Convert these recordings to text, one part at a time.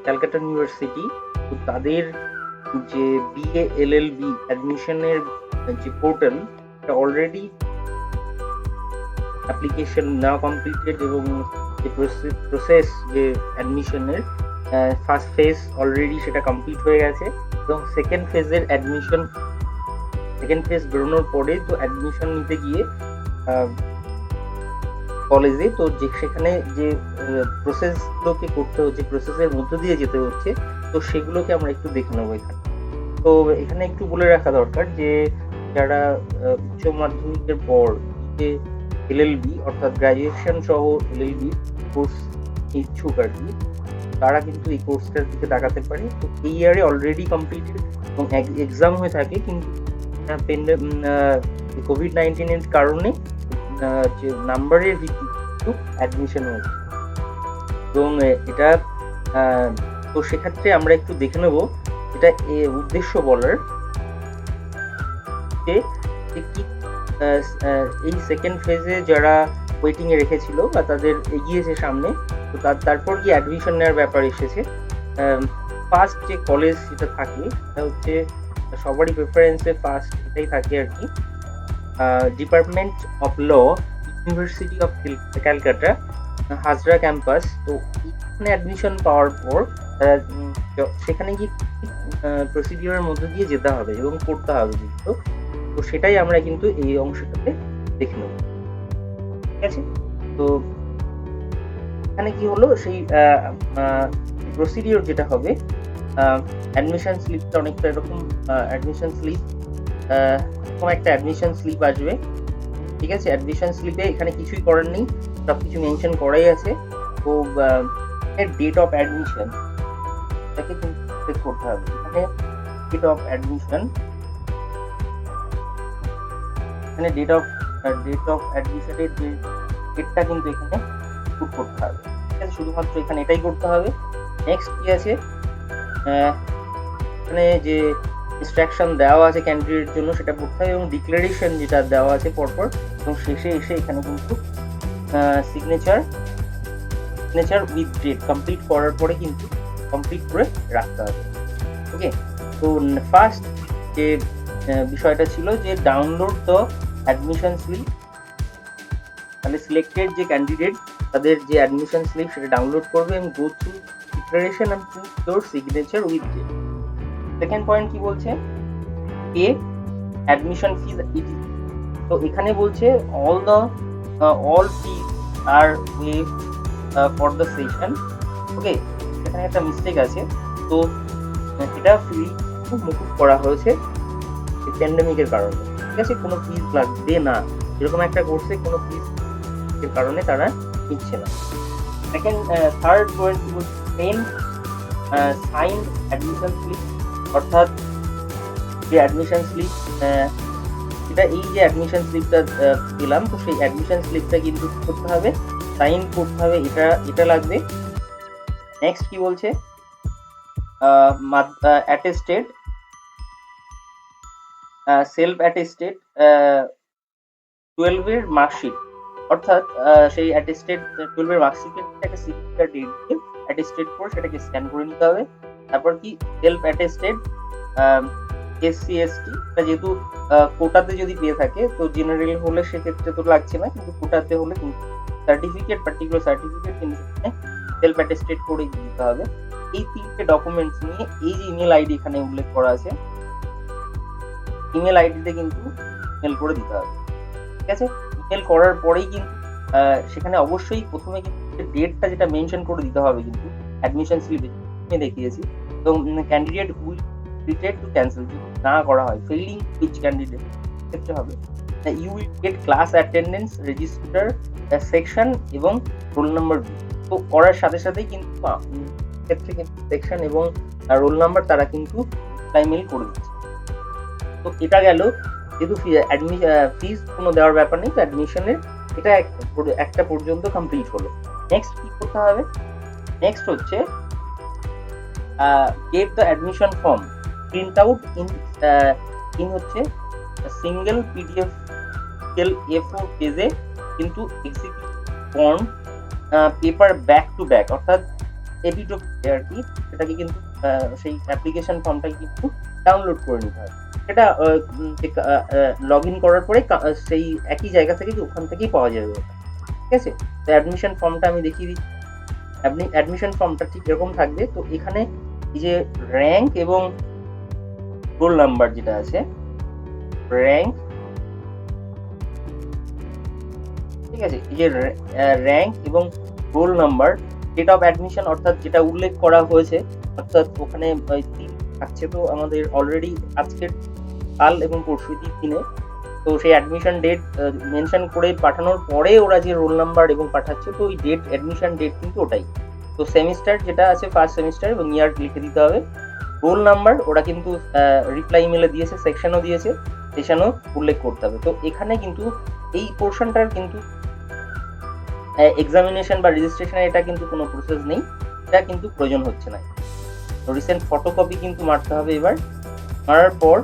Calcutta university, তো তাদের যে বিএ এলএলবি অ্যাডমিশনের যে পোর্টাল, এটা অলরেডি অ্যাপ্লিকেশন নাও কমপ্লিটেড, এবং যে প্রসেস যে অ্যাডমিশনের ফার্স্ট ফেজ অলরেডি সেটা কমপ্লিট হয়ে গেছে, এবং সেকেন্ড ফেজের অ্যাডমিশন, সেকেন্ড ফেজ বেরোনোর পরে তো অ্যাডমিশন নিতে গিয়ে কলেজে, তো যে সেখানে যে প্রসেসগুলোকে করতে হচ্ছে, প্রসেসের মধ্য দিয়ে যেতে হচ্ছে, তো সেগুলোকে আমরা একটু দেখে নেবো এখানে। তো এখানে একটু বলে রাখা দরকার যে যারা উচ্চ মাধ্যমিকের পর যে এলএলবি অর্থাৎ গ্রাজুয়েশন সহ এলএলবি কোর্স ইচ্ছুক আর কি, তারা কিন্তু এই কোর্সটার দিকে তাকাতে পারে। তো এই ইয়ারে অলরেডি কমপ্লিটেড এবং এক্সাম হয়ে থাকে, কিন্তু কোভিড-19 এর কারণে যে নাম্বারের ভিত্তিতে অ্যাডমিশন হয়েছে, এবং এটা তো সেক্ষেত্রে আমরা একটু দেখে নেব এটা উদ্দেশ্য বলার যে কি এই সেকেন্ড ফেজে যারা ওয়েটিং এ রেখেছিল বা তাদের এগিয়েছে সামনে, তো তারপর কি অ্যাডমিশন নেওয়ার ব্যাপার এসেছে। ফার্স্ট যে কলেজ যেটা থাকে সেটা হচ্ছে সবারই প্রেফারেন্সে ফার্স্ট এটাই থাকে আর কি, department of law, university of Calcutta, Hazra campus. তো এখানে অ্যাডমিশন পাওয়ার পর সেখানে গিয়ে প্রসিডিওরের মধ্যে দিয়ে যেতে হবে এবং করতে হবে কিন্তু, তো সেটাই আমরা কিন্তু এই অংশটাতে দেখে নেব। ঠিক আছে, তো এখানে কি হলো, সেই প্রসিডিওর যেটা হবে, অ্যাডমিশন স্লিপটা অনেকটা এরকম, অ্যাডমিশন স্লিপ এরকম একটা অ্যাডমিশন স্লিপ আসবে। ঠিক আছে, অ্যাডমিশন স্লিপে এখানে কিছুই করার নেই, সবকিছু মেনশন করাই আছে। তো ডেট অফ অ্যাডমিশন এটাকে কিন্তু চেক করতে হবে। এখানে ডেট অফ অ্যাডমিশন, এখানে ডেট অফ অ্যাডমিশনের যে ডেটটা কিন্তু এখানে পুট করতে হবে। ঠিক আছে, শুধুমাত্র এখানে এটাই করতে হবে। নেক্সট কি আছে, এখানে যে ইনস্ট্রাকশন দেওয়া আছে ক্যান্ডিডেটের জন্য সেটা পড়তে হবে, এবং ডিক্লারেশন যেটা দেওয়া আছে পরপর, এবং শেষে এসে এখানে কিন্তু সিগনেচার উইথ ডেট কমপ্লিট করার পরে কিন্তু কমপ্লিট করে রাখতে হবে। ওকে, তো ফার্স্ট যে বিষয়টা ছিল যে ডাউনলোড দ্য অ্যাডমিশন স্লিপ। তাহলে সিলেক্টেড যে ক্যান্ডিডেট তাদের যে অ্যাডমিশন স্লিপ সেটা ডাউনলোড করবে এবং go through declaration and put your signature with date. Second point কি বলছে, পে অ্যাডমিশন ফিজ ইটি। তো এখানে বলছে all fees are waived for the session. ওকে, এখানে একটা মিস্টেক আছে, তো এটা ফ্রি মুকুব করা হয়েছে প্যান্ডেমিকের কারণে। ঠিক আছে, কোনো ফিজ লাগবে না, এরকম একটা কোর্সে কোনো ফিজ এর কারণে তারা নিচ্ছে না। সেকেন্ড, থার্ড পয়েন্ট কি বলছে, সাইন অ্যাডমিশন স্লিপ, অর্থাৎ যে অ্যাডমিশন স্লিপ, এটা এই যে অ্যাডমিশন স্লিপটা দিলাম, তো সেই অ্যাডমিশন স্লিপটা কিন্তু করতে হবে, সাইন করতে হবে, এটা লাগবে। নেক্সট কি বলছে, অ্যাটেস্টেড, সেলফ অ্যাটেস্টেড 12 এর মার্কশিট, অর্থাৎ সেই অ্যাটেস্টেড 12 এর মার্কশিটের একটা সিগনেচার ডেট দিয়ে অ্যাটেস্টেড করে সেটাকে স্ক্যান করে নিতে হবে। তারপর কি সেলফ অ্যাটেস্টেড এসসি এসটি, যেহেতু কোটাতে যদি পেয়ে থাকে, তো জেনারেল হলে সেক্ষেত্রে তো লাগছে না, কিন্তু কোটাতে হলে কিন্তু সার্টিফিকেট, পার্টিকুলার সার্টিফিকেট কিন্তু সেখানে সেলফ অ্যাটেস্টেড করে দিতে হবে। এই তিনটে ডকুমেন্টস নিয়ে এই যে ইমেল আইডি এখানে উল্লেখ করা আছে, ইমেল আইডিতে কিন্তু ইমেল করে দিতে হবে। ঠিক আছে, ইমেল করার পরেই কিন্তু সেখানে অবশ্যই প্রথমে কিন্তু ডেটটা যেটা মেনশন করে দিতে হবে কিন্তু অ্যাডমিশন স্লিপে আমি দেখিয়েছি, এবং candidate will detect to cancel না করা হয়, ফেইলিং হুইচ ক্যান্ডিডেট ক্ষেত্রে হবে, you will get class attendance register section এবং রোল নাম্বার। তো করার সাথে সাথেই কিন্তু ক্ষেত্রে কিন্তু সেকশন এবং রোল নাম্বার তারা কিন্তু মেইল করে দিচ্ছে। তো এটা গেল, যেহেতু ফিজ কোনো দেওয়ার ব্যাপার নেই, তো অ্যাডমিশনের এটা একটা পর্যন্ত কমপ্লিট হলো। নেক্সট কি করতে হবে, নেক্সট হচ্ছে get the admission form print out in হচ্ছে সিঙ্গেল পিডিএফ A4 পেজে কিন্তু executive form paper back to back, অর্থাৎ এপিটো আর কি, সেটাকে কিন্তু সেই অ্যাপ্লিকেশন ফর্মটাকে কিন্তু ডাউনলোড করে নিতে হবে। সেটা লগ ইন করার পরে সেই একই জায়গা থেকে ওখান থেকেই পাওয়া যাবে, ঠিক আছে। তো অ্যাডমিশন ফর্মটা আমি দেখিয়ে দিচ্ছি। অ্যাডমিশন ফর্মটা ঠিক এরকম থাকবে। তো এখানে এই যে র্যাঙ্ক এবং রোল নাম্বার যেটা আছে, র্যাঙ্ক, ঠিক আছে, এই যে র্যাঙ্ক এবং roll number, date of admission অর্থাৎ যেটা উল্লেখ করা হয়েছে, অর্থাৎ ওখানে থাকছে তো আমাদের অলরেডি আজকের কাল এবং পরশু দিনে, তো সেই অ্যাডমিশন ডেট মেনশন করে পাঠানোর পরে ওরা যে রোল নাম্বার এবং পাঠাচ্ছে, তো ওই ডেট, অ্যাডমিশন ডেট কিন্তু ওটাই। তো সেমিস্টার যেটা আছে ফার্স্ট সেমিস্টার এবং ইয়ার লিখে দিতে হবে। রোল নাম্বার ওরা কিন্তু রিপ্লাই ইমেলে দিয়েছে, সেকশনও দিয়েছে, সেকশনও উল্লেখ করতে হবে। তো এখানে কিন্তু এই পোর্শনটার কিন্তু এক্সামিনেশন বা রেজিস্ট্রেশনের এটা কিন্তু কোনো প্রসেস নেই, এটা কিন্তু প্রয়োজন হচ্ছে না। তো রিসেন্ট ফটোকপি কিন্তু মারতে হবে। এবার মারার পর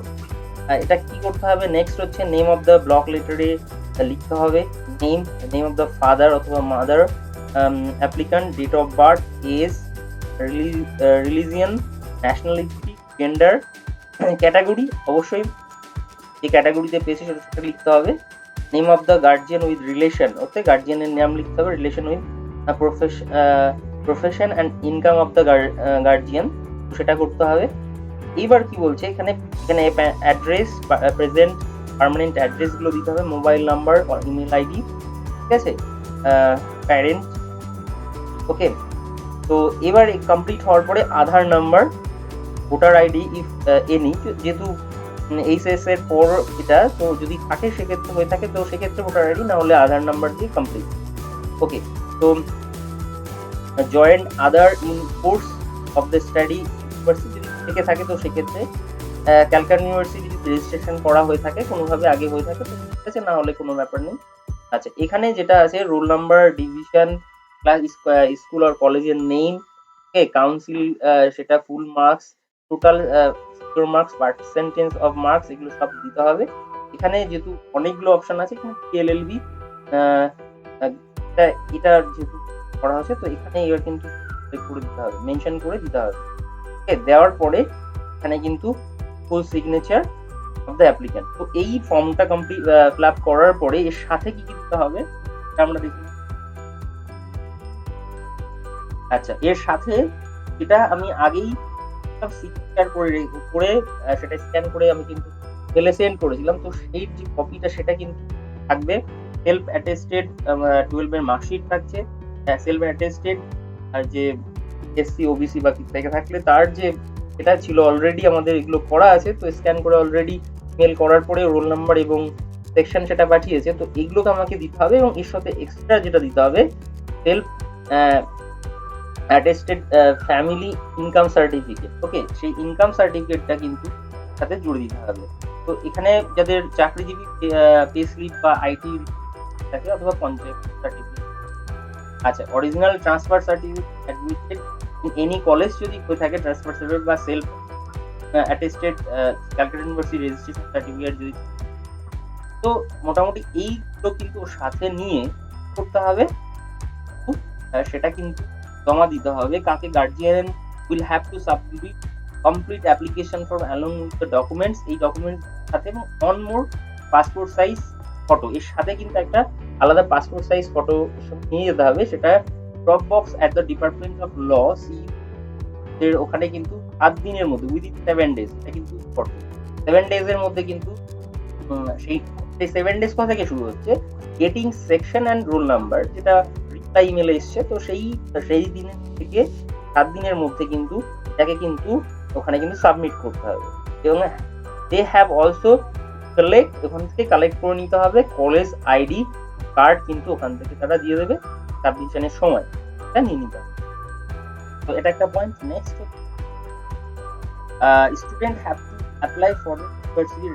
এটা কি করতে হবে, নেক্সট হচ্ছে নেম অফ দ্য ব্লক লেটারে লিখতে হবে নেম অফ দ্য ফাদার অথবা mother, applicant, date of birth, age, religion, nationality, gender, category, অবশ্যই যে ক্যাটাগরিতে পেয়েছে সেটা লিখতে হবে। Name of the guardian with relation, okay, গার্জিয়ানের নাম লিখতে হবে, relation with profession and income of the guardian, সেটা করতে হবে। এইবার কি বলছে এখানে অ্যাড্রেস, প্রেজেন্ট পার্মানেন্ট অ্যাড্রেস গুলো দিতে হবে, মোবাইল নাম্বার, ইমেল আইডি, ঠিক আছে, প্যারেন্ট, ওকে। তো এবার কমপ্লিট হওয়ার পরে Aadhaar number, voter ID if any, যেহেতু এইচএস এর পর এটা, তো যদি থাকে সেক্ষেত্রে হয়ে থাকে তো সেক্ষেত্রে ভোটার আইডি, না হলে আধার নাম্বার দিয়ে কমপ্লিট, ওকে। তো joint other in course of the study university থেকে থাকে তো সেক্ষেত্রে ক্যালকাটা ইউনিভার্সিটি রেজিস্ট্রেশন করা হয়ে থাকে কোনোভাবে আগে হয়ে থাকে তো ঠিক আছে, না হলে কোনো ব্যাপার নেই। আচ্ছা, এখানে যেটা আছে roll number, division, class, school আর কলেজের নেম, ওকে, কাউন্সিল, সেটা full marks, total marks, percentage of marks, এগুলো সব দিতে হবে। এখানে যেহেতু অনেকগুলো অপশন আছে, এখানে PLLB এটা যেহেতু করা হয়েছে তো এখানে এবার কিন্তু করে দিতে হবে, মেনশন করে দিতে হবে, ওকে। দেওয়ার পরে এখানে কিন্তু full signature of the applicant. তো এই ফর্মটা কমপ্লিট ফিল আপ করার পরে এর সাথে কি দিতে হবে আমরা দেখি। আচ্ছা, এর সাথে এটা আমি আগেই সিগনেচার করে সেটা স্ক্যান করে আমি কিন্তু মেলে সেন্ড করেছিলাম, তো সেই যে কপিটা সেটা কিন্তু থাকবে। সেলফ অ্যাটেস্টেড 12 এর মার্কশিট থাকছে, সেলফ অ্যাটেস্টেড আর যে এসসি ওবিসি বা কিছু থেকে থাকলে তার যে এটা ছিল অলরেডি আমাদের এগুলো করা আছে, তো স্ক্যান করে অলরেডি মেল করার পরে রোল নাম্বার এবং সেকশন সেটা পাঠিয়েছে, তো এইগুলোকে আমাকে দিতে হবে। এবং এর সাথে এক্সট্রা যেটা দিতে হবে self attested family income certificate, okay, সেই ইনকাম সার্টিফিকেটটা কিন্তু সাথে জুড়ে দিতে হবে। তো এখানে যাদের চাকরিজীবী পে স্লিপ বা আইটি থাকে অথবা পঞ্চায়েত সার্টিফিকেট, আচ্ছা, original transfer certificate admitted in any college যদি হয়ে থাকে, ট্রান্সফার সার্টিফিকেট বা self attested Calcutta university registration certificate যদি, তো মোটামুটি এইগুলো কিন্তু সাথে নিয়ে করতে হবে, সেটা কিন্তু জমা দিতে হবে কাকে, guardian will have to submit complete application form along with the documents, এই ডকুমেন্টস সাথে এবং on more passport size photo, এর সাথে কিন্তু একটা আলাদা পাসপোর্ট সাইজ ফটো নিয়ে যেতে হবে, সেটা drop box at the department of law এর ওখানে কিন্তু 7 দিনের মধ্যে উইদিন 7 days, এটা কিন্তু 7 days এর মধ্যে কিন্তু সেই 7 days কোথা থেকে শুরু হচ্ছে, getting section and roll number যেটা রিপ্লাই ইমেলে এসছে, তো সেই দিনের থেকে 7 দিনের মধ্যে কিন্তু এটাকে কিন্তু ওখানে কিন্তু সাবমিট করতে হবে। এবং দে হ্যাভ অলসো কালেক্ট, ওখান থেকে কালেক্ট করে নিতে হবে কলেজ আইডি কার্ড, কিন্তু ওখান থেকে তারা দিয়ে দেবে সাবমিশনের সময়, এটা নিয়ে নিতে হবে। তো এটা একটা point. Next, student have to apply for the university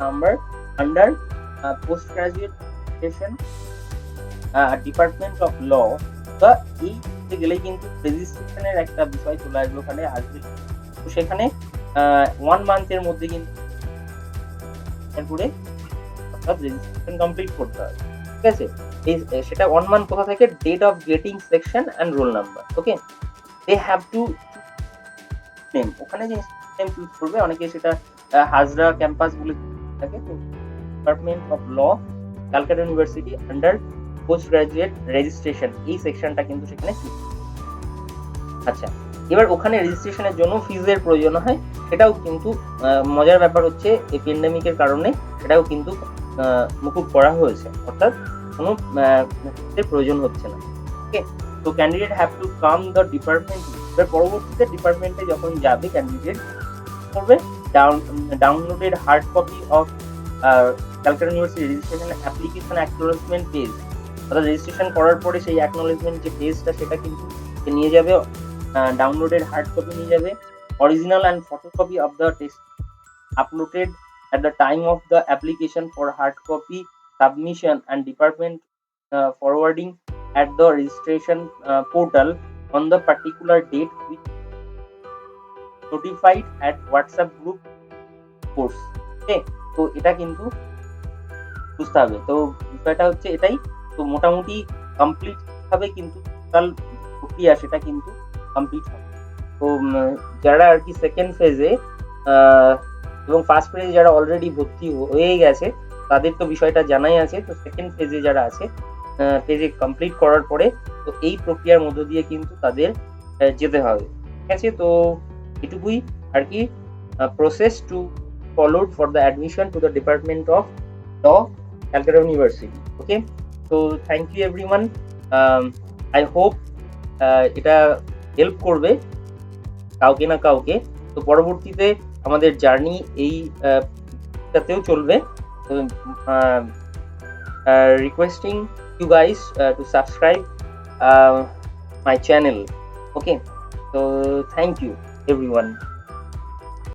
number under post graduate education department of law, বা এই গেলেই কিন্তু রেজিস্ট্রেশনের একটা বিষয় চলে আসবে, ওখানে আসবে। তো সেখানে 1 মান্থের মধ্যে কিন্তু করে অর্থাৎ রেজিস্ট্রেশন কমপ্লিট করতে হবে, ঠিক আছে। সেটা 1 মান্থ কোথা থেকে, date of getting section and roll number. Okay, they have to name, ওখানে যে নেম চুজ করবে, অনেকে সেটা হাজরা ক্যাম্পাস বলে থাকে। তো department of law, Calcutta university under post graduate registration, এই সেকশনটা কিন্তু সেখানে চুজ। আচ্ছা, এবার ওখানে রেজিস্ট্রেশনের জন্য ফিজের প্রয়োজন হয়, সেটাও কিন্তু মজার ব্যাপার হচ্ছে এই প্যান্ডেমিকের কারণে সেটাও কিন্তু মুকুব করা হয়েছে, অর্থাৎ কোনো প্রয়োজন হচ্ছে না। ওকে, তো candidate have to come the department. এবার পরবর্তীতে ডিপার্টমেন্টে যখন যাবে ক্যান্ডিডেট করবে, downloaded hard copy of Calcutta university registration application acknowledgement page, অর্থাৎ রেজিস্ট্রেশন করার পরে সেই অ্যাকনোলেজমেন্ট যে পেজটা সেটা কিন্তু নিয়ে যাবে, ডাউনলোডেড হার্ড কপি নিয়ে যাবে, original and photocopy of the test uploaded at the time of the application for hard copy submission and department forwarding at the registration portal on the particular date which notified at WhatsApp group course. Okay, তো এটা কিন্তু বুঝতে হবে। তো বিষয়টা হচ্ছে এটাই। তো মোটামুটি কমপ্লিট ভাবে কিন্তু টোটাল প্রক্রিয়া সেটা কিন্তু কমপ্লিট হবে। তো যারা আর কি সেকেন্ড ফেজে এবং ফার্স্ট ফেজে যারা অলরেডি ভর্তি হয়ে গেছে তাদের তো বিষয়টা জানাই আছে। তো সেকেন্ড ফেজে যারা আছে, ফেজে কমপ্লিট করার পরে তো এই প্রক্রিয়ার মধ্য দিয়ে কিন্তু তাদের যেতে হবে। ঠিক আছে, তো এটুকুই আর কি process to followed for the admission to the department of law, Calcutta University. Okay, তো thank you everyone. I hope এটা হেল্প করবে কাউকে না কাউকে। তো পরবর্তীতে আমাদের জার্নি এইটাতেও চলবে। Requesting you guys to subscribe my channel. Okay, তো থ্যাংক ইউ এভরিওয়ান।